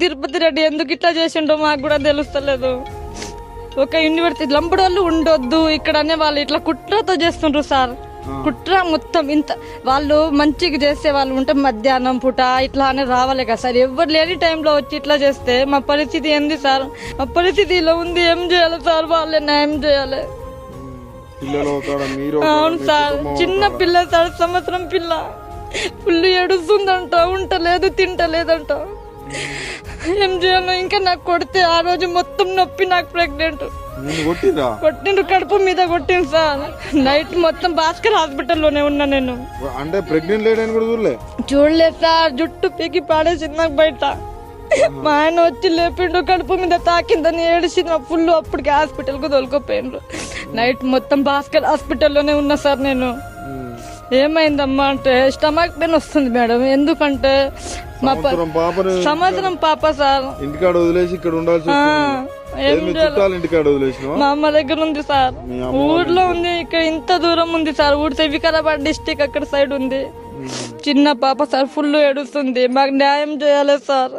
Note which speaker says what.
Speaker 1: తిరుపతి రెడ్డి ఎందుకు ఇట్లా చేసిండో మాకు కూడా తెలుస్తలేదు. ఒక యూనివర్సిటీ లంబడి వాళ్ళు ఉండొద్దు ఇక్కడ అనే వాళ్ళు ఇట్లా కుట్రతో చేస్తుండ్రు సార్. కుట్ర మొత్తం ఇంత వాళ్ళు మంచిగా చేసే వాళ్ళు ఉంటే మధ్యాహ్నం పూట ఇట్లా అని రావాలి కదా సార్. ఎవరు లేని టైంలో వచ్చి ఇట్లా చేస్తే మా పరిస్థితి ఏంది సార్? మా పరిస్థితి ఇలా ఉంది, ఏం చేయాలి సార్? వాళ్ళే న్యాయం చేయాలి. అవును సార్, చిన్న పిల్ల సార్, సంవత్సరం పిల్ల. ఫుల్ ఏడుస్తుందంట, ఉంటలేదు, తింటలేదంట. ఏం చేయాలో? ఇంకా నాకు కొడితే ఆ రోజు మొత్తం నొప్పి, నాకు ప్రెగ్నెంట్. కొట్టిండ్రు, కడుపు మీద కొట్టిండు సార్. నైట్ మొత్తం భాస్కర్ హాస్పిటల్లోనే ఉన్నా నేను.
Speaker 2: అంటే ప్రెగ్నెంట్ లేడని కూడా
Speaker 1: చూడలేదు సార్. జుట్టు పీకి పాడేసింది నాకు బయట. మా ఆయన వచ్చి లేపిండు, కడుపు మీద తాకిందని ఏడిసింది ఫుల్. అప్పటికి హాస్పిటల్ కు తోలుకోపోయిండ్రు. నైట్ మొత్తం భాస్కర్ హాస్పిటల్లోనే ఉన్నా సార్ నేను. ఏమైందమ్మా అంటే స్టమక్ పెయిన్ వస్తుంది మేడం. ఎందుకంటే మా సంవత్సరం పాప సార్.
Speaker 2: ఇంటికాడ వదిలేసి ఇక్కడ ఉండాల్సి
Speaker 1: మా అమ్మ దగ్గర ఉంది సార్. ఊర్లో ఉంది, ఇక్కడ ఇంత దూరం ఉంది సార్. ఊరితే వికారాబాద్ డిస్టిక్ అక్కడ సైడ్ ఉంది. చిన్న పాప సార్, ఫుల్ ఏడుస్తుంది. మాకు న్యాయం చేయాలి సార్.